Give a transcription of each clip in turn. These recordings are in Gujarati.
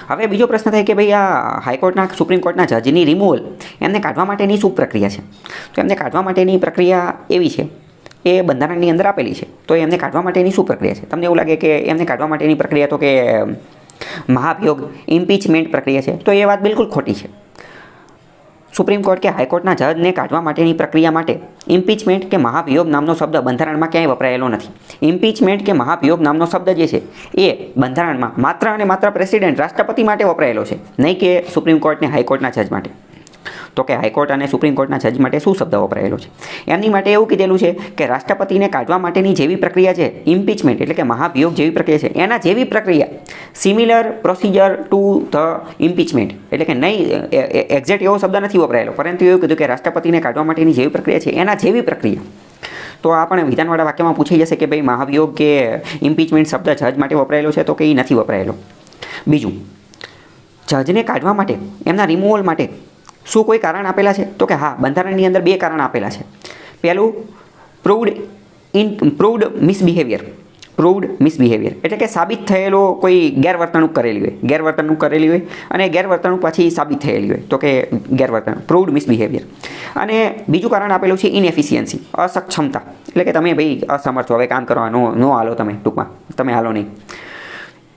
હવે બીજો પ્રશ્ન થાય કે ભાઈ આ હાઈકોર્ટના સુપ્રીમ કોર્ટના જજની રિમૂવલ એમને કાઢવા માટેની શું પ્રક્રિયા છે? તો એમને કાઢવા માટેની પ્રક્રિયા એવી છે, એ બંધારણની અંદર આપેલી છે. તો એમને કાઢવા માટેની શું પ્રક્રિયા છે? તમને એવું લાગે કે એમને કાઢવા માટેની પ્રક્રિયા તો કે મહાભિયોગ ઇમ્પીચમેન્ટ પ્રક્રિયા છે, તો એ વાત બિલકુલ ખોટી છે. સુપ્રીમ કોર્ટ કે હાઈકોર્ટના જજને કાઢવા માટેની પ્રક્રિયા માટે ઇમ્પીચમેન્ટ કે મહાભિયોગ નામનો શબ્દ બંધારણમાં ક્યાંય વપરાયેલો નથી. ઇમ્પીચમેન્ટ કે મહાભિયોગ નામનો શબ્દ જે છે એ બંધારણમાં માત્ર અને માત્ર પ્રેસિડેન્ટ રાષ્ટ્રપતિ માટે વપરાયેલો છે, નહીં કે સુપ્રીમ કોર્ટ ને હાઈકોર્ટના જજ માટે. તો કે હાઈકોર્ટ અને સુપ્રીમ કોર્ટના જજ માટે શું શબ્દ વપરાયેલો છે? એમની માટે એવું કીધેલું છે કે રાષ્ટ્રપતિને કાઢવા માટેની જેવી પ્રક્રિયા છે ઇમ્પીચમેન્ટ એટલે કે મહાભિયોગ જેવી પ્રક્રિયા છે, એના જેવી પ્રક્રિયા સિમિલર પ્રોસિજર ટુ ધ ઇમ્પીચમેન્ટ એટલે કે નહીં એક્ઝેક્ટ એવો શબ્દ નથી વપરાયેલો, પરંતુ એવું કીધું કે રાષ્ટ્રપતિને કાઢવા માટેની જેવી પ્રક્રિયા છે એના જેવી પ્રક્રિયા. તો આ પણ વિધાનવાળા વાક્યમાં પૂછાઈ જશે કે ભાઈ મહાભિયોગ કે ઇમ્પીચમેન્ટ શબ્દ જજ માટે વપરાયેલો છે, તો કે એ નથી વપરાયેલો. બીજું, જજને કાઢવા માટે એમના રિમૂવલ માટે શું કોઈ કારણ આપેલા છે? તો કે હા, બંધારણની અંદર 2 કારણ આપેલા છે. પહેલું પ્રૂવડ મિસબિહેવિયર. પ્રૂવડ મિસબિહેવિયર એટલે કે સાબિત થયેલો કોઈ ગેરવર્તણૂક કરેલી હોય અને ગેરવર્તણૂક પાછી સાબિત થયેલી હોય, તો કે ગેરવર્તણૂક પ્રૂવડ મિસબિહેવિયર. અને બીજું કારણ આપેલું છે ઇનએફિશિયન્સી, અસક્ષમતા એટલે કે તમે ભાઈ અસમર્થ છો, હવે કામ કરવા નો હાલો, તમે ટૂંકમાં તમે હાલો નહીં,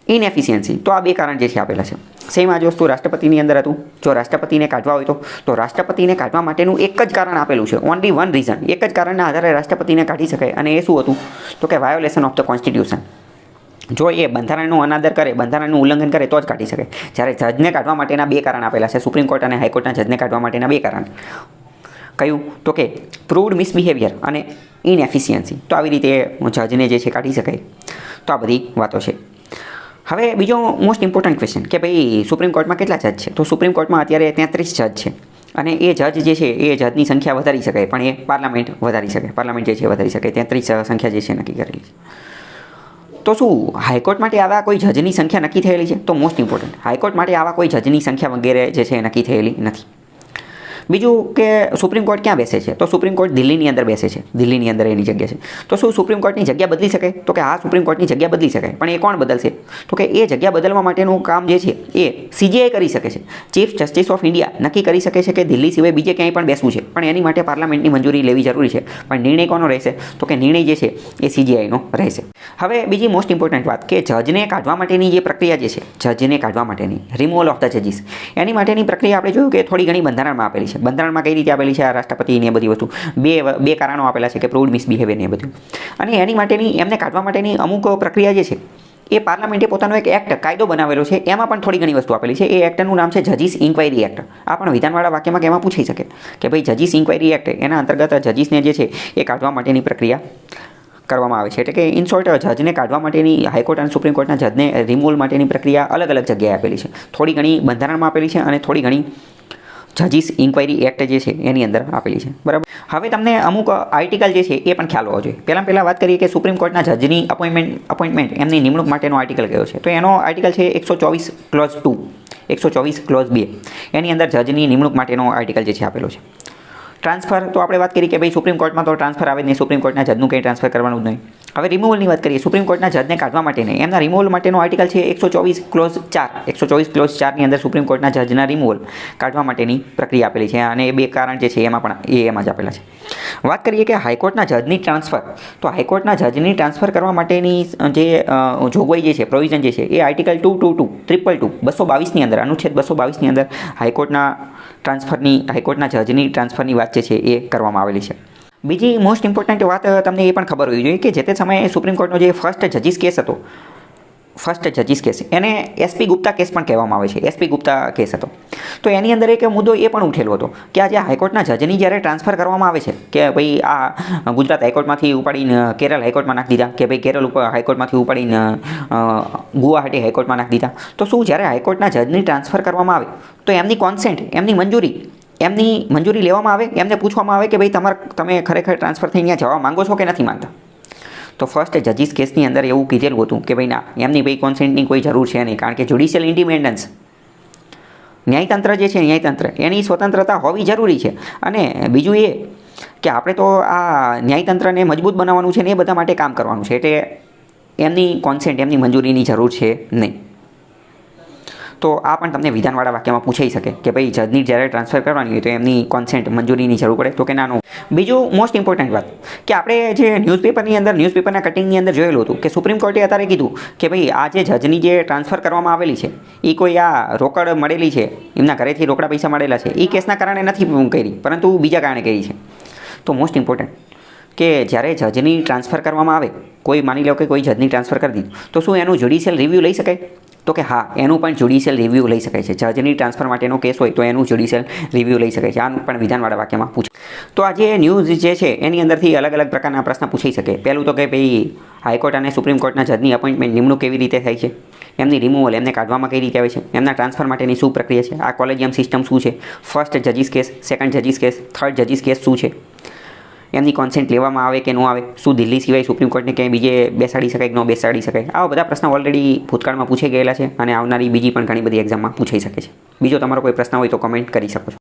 ઇનએફિશિયન્સી. તો આ 2 કારણ જે છે આપેલા છે. સેમ આ જ વસ્તુ રાષ્ટ્રપતિની અંદર હતું. જો રાષ્ટ્રપતિને કાઢવા હોય તો રાષ્ટ્રપતિને કાઢવા માટેનું એક જ કારણ આપેલું છે, ઓનલી વન રીઝન. એક જ કારણના આધારે રાષ્ટ્રપતિને કાઢી શકાય, અને એ શું હતું? તો કે વાયોલેશન ઓફ ધ કોન્સ્ટિટ્યુશન. જો એ બંધારણનો અનાદર કરે, બંધારણનું ઉલ્લંઘન કરે તો જ કાઢી શકાય. જ્યારે જજને કાઢવા માટેના 2 કારણ આપેલા છે, સુપ્રીમ કોર્ટ અને હાઈકોર્ટના જજને કાઢવા માટેના 2 કારણ. કયું? તો કે પ્રૂવડ મિસબિહેવિયર અને ઇનએફિશિયન્સી. તો આવી રીતે જજને જે છે કાઢી શકાય. તો આ બધી વાતો છે. હવે બીજો મોસ્ટ ઇમ્પોર્ટન્ટ ક્વેશ્ચન કે ભાઈ સુપ્રીમ કોર્ટમાં કેટલા જજ છે? તો સુપ્રીમ કોર્ટમાં અત્યારે 33 જજ છે, અને એ જજ જે છે એ જજની સંખ્યા વધારી શકાય, પણ એ પાર્લામેન્ટ વધારી શકે, પાર્લામેન્ટ જે છે વધારી શકે. 33 સંખ્યા જે છે નક્કી કરેલી છે. તો શું હાઈકોર્ટ માટે આવા કોઈ જજની સંખ્યા નક્કી થયેલી છે? તો મોસ્ટ ઇમ્પોર્ટન્ટ, હાઈકોર્ટ માટે આવા કોઈ જજની સંખ્યા વગેરે જે છે નક્કી થયેલી નથી. બીજું કે સુપ્રીમ કોર્ટ ક્યાં બેસે છે? તો સુપ્રીમ કોર્ટ દિલ્હીની અંદર બેસે છે, દિલ્હીની અંદર એની જગ્યા છે. તો શું સુપ્રીમ કોર્ટની જગ્યા બદલી શકાય? તો કે હા, સુપ્રીમ કોર્ટની જગ્યા બદલી શકાય, પણ એ કોણ બદલશે? તો કે એ જગ્યા બદલવા માટેનું કામ જે છે એ CJI કરી શકે છે. ચીફ જસ્ટિસ ઓફ ઇન્ડિયા નક્કી કરી શકે છે કે દિલ્હી સિવાય બીજે ક્યાંય પણ બેસવું છે, પણ એની માટે પાર્લામેન્ટની મંજૂરી લેવી જરૂરી છે. પણ નિર્ણય કોનો રહેશે? તો કે નિર્ણય જે છે એ CJIનો રહેશે. હવે બીજી મોસ્ટ ઇમ્પોર્ટન્ટ વાત કે જજને કાઢવા માટેની જે પ્રક્રિયા જે છે, જજને કાઢવા માટેની રિમૂવલ ઓફ ધ જજીસ, એની માટેની પ્રક્રિયા આપણે જોયું કે થોડી ઘણી બંધારણમાં આપેલી છે. બંધારણમાં કઈ રીતે આપેલી છે? આ રાષ્ટ્રપતિની એ બધી વસ્તુ 2 કારણો આપેલા છે કે પ્રૂવડ મિસબિહેવિયર ને એ બધું. અને એની માટેની એમને કાઢવા માટેની અમુક પ્રક્રિયા જે છે એ પાર્લામેન્ટે પોતાનો એક એક્ટ કાયદો બનાવેલો છે, એમાં પણ થોડી ઘણી વસ્તુ આપેલી છે. એ એક્ટનું નામ છે જજીસ ઇન્ક્વાયરી એક્ટ. આ પણ વિધાનવાળા વાક્યમાં કેમાં પૂછાઈ શકે કે ભાઈ જજીસ ઇન્ક્વાયરી એક્ટ, એના અંતર્ગત જજીસને જે છે એ કાઢવા માટેની પ્રક્રિયા કરવામાં આવે છે. એટલે કે ઇન શોર્ટ, જજને કાઢવા માટેની હાઈકોર્ટ અને સુપ્રીમ કોર્ટના જજને રિમૂવલ માટેની પ્રક્રિયા અલગ અલગ જગ્યાએ આપેલી છે. થોડી ઘણી બંધારણમાં આપેલી છે અને થોડી ઘણી જજીસ ઇન્ક્વાયરી એક્ટ જે છે એની અંદર આપેલી છે. બરાબર. હવે તમને અમુક આર્ટિકલ જે છે એ પણ ખ્યાલ હોવો જોઈએ. પહેલાં વાત કરીએ કે સુપ્રીમ કોર્ટના જજની અપોઇન્ટમેન્ટ એમની નિમણૂક માટેનો આર્ટિકલ કયો છે? તો એનો આર્ટિકલ છે 124 ક્લોઝ 2, 124 ક્લોઝ 2. એની અંદર જજની નિમણૂક માટેનો આર્ટિકલ જે છે આપેલો છે. ટ્રાન્સફર તો આપણે વાત કરી કે ભાઈ સુપ્રીમ કોર્ટમાં તો ટ્રાન્સફર આવે જ નહીં, સુપ્રીમ કોર્ટના જજનું કંઈ ટ્રાન્સફર કરવાનું જ નહીં. હવે રિમૂવલની વાત કરીએ. સુપ્રીમ કોર્ટના જજને કાઢવા માટે એમના રિમૂવલ માટેનો આર્ટિકલ છે 124 ક્લોઝ 4. 124 ક્લોઝ 4ની અંદર સુપ્રીમ કોર્ટના જજના રિમૂવલ કાઢવા માટેની પ્રક્રિયા આપેલી છે, અને એ 2 કારણ જે છે એમાં પણ એમાં જ આપેલા છે. વાત કરીએ કે હાઈકોર્ટના જજની ટ્રાન્સફર, તો હાઈકોર્ટના જજની ટ્રાન્સફર કરવા માટેની જે જોગવાઈ જે છે, પ્રોવિઝન જે છે એ આર્ટિકલ 222 222ની અંદર, અનુચ્છેદ 222ની અંદર હાઈકોર્ટના જજની ટ્રાન્સફરની વાત જે છે એ કરવામાં આવેલી છે. બીજી મોસ્ટ ઇમ્પોર્ટન્ટ વાત તમને એ પણ ખબર હોવી જોઈએ કે જે તે સમયે સુપ્રીમ કોર્ટનો જે ફર્સ્ટ જજીસ કેસ એને SP ગુપ્તા કેસ પણ કહેવામાં આવે છે. SP ગુપ્તા કેસ હતો. તો એની અંદર એક મુદ્દો એ પણ ઉઠેલો હતો કે આ જે હાઈકોર્ટના જજની જ્યારે ટ્રાન્સફર કરવામાં આવે છે કે ભાઈ આ ગુજરાત હાઈકોર્ટમાંથી ઉપાડીને કેરળ હાઈકોર્ટમાં નાખી દીધા, કે ભાઈ કેરળ હાઈકોર્ટમાંથી ઉપાડીને ગુવાહાટી હાઈકોર્ટમાં નાખી દીધા. તો શું જ્યારે હાઈકોર્ટના જજની ટ્રાન્સફર કરવામાં આવે તો એમની કોન્સેન્ટ, એમની મંજૂરી લેવામાં આવે, એમને પૂછવામાં આવે કે ભાઈ તમે ખરેખર ટ્રાન્સફર થઈ ત્યાં જવા માંગો છો કે નથી માંગતા? તો ફર્સ્ટ જજીસ કેસની અંદર એવું કીધેલું હતું કે ભાઈ ના, એમની ભાઈ કોન્સેન્ટની કોઈ જરૂર છે નહીં, કારણ કે જ્યુડિશિયલ ઇન્ડિપેન્ડન્સ, ન્યાયતંત્ર જે છે ન્યાયતંત્ર એની સ્વતંત્રતા હોવી જરૂરી છે. અને બીજું એ કે આપણે તો આ ન્યાયતંત્રને મજબૂત બનાવવાનું છે ને એ બધા માટે કામ કરવાનું છે, એટલે એમની કોન્સેન્ટ, એમની મંજૂરીની જરૂર છે નહીં. તો આ પણ તમને વિધાનવાળા વાક્યમાં પૂછાઈ શકે કે ભાઈ જજની જ્યારે ટ્રાન્સફર કરવાની હોય તો એમની કોન્સેન્ટ મંજૂરીની જરૂર પડે તો કે નાનું. બીજું મોસ્ટ ઇમ્પોર્ટન્ટ વાત કે આપણે જે ન્યૂઝપેપરના કટિંગની અંદર જોયેલું હતું કે સુપ્રીમ કોર્ટે અત્યારે કીધું કે ભાઈ આ જે જજની જે ટ્રાન્સફર કરવામાં આવેલી છે એ કોઈ આ રોકડ મળેલી છે, એમના ઘરેથી રોકડા પૈસા મળેલા છે, એ કેસના કારણે નથી કરી, પરંતુ બીજા કારણે કરી છે. તો મોસ્ટ ઇમ્પોર્ટન્ટ કે જ્યારે જજની ટ્રાન્સફર કરવામાં આવે, કોઈ માની લો કે કોઈ જજની ટ્રાન્સફર કરી દીધું, તો શું એનું જ્યુડિશિયલ રિવ્યૂ લઈ શકાય? તો કે હા, એનું પણ જ્યુડિશિયલ રિવ્યૂ લઈ શકાય છે. જજની ટ્રાન્સફર માટેનો કેસ હોય તો એનું જ્યુડિશિયલ રિવ્યૂ લઈ શકાય છે. આનું પણ વિધાનવાળા વાક્યમાં પૂછે. તો આ જે ન્યૂઝ જે છે એની અંદરથી અલગ અલગ પ્રકારના પ્રશ્ન પૂછાઈ શકે. પહેલું તો કે ભાઈ હાઈકોર્ટ અને સુપ્રીમ કોર્ટના જજની અપોઇન્ટમેન્ટ નિમણૂક કેવી રીતે થાય છે, એમની રિમૂવલ, એમને કાઢવામાં કઈ રીતે આવે છે, એમના ટ્રાન્સફર માટેની શું પ્રક્રિયા છે, આ કોલેજિયમ સિસ્ટમ શું છે, ફર્સ્ટ જજીસ કેસ, સેકન્ડ જજીસ કેસ, થર્ડ જજીસ કેસ શું છે, એમની કોન્સેન્ટ લેવામાં આવે કે ન આવે, શું દિલ્હી સિવાય સુપ્રીમ કોર્ટને ક્યાંય બીજે બેસાડી શકાય કે ન બેસાડી શકાય. આવા બધા પ્રશ્નો ઓલરેડી ભૂતકાળમાં પૂછાઈ ગયેલા છે અને આવનારી બીજી પણ ઘણી બધી એક્ઝામમાં પૂછાઈ શકે છે. બીજો તમારો કોઈ પ્રશ્ન હોય તો કમેન્ટ કરી શકો છો.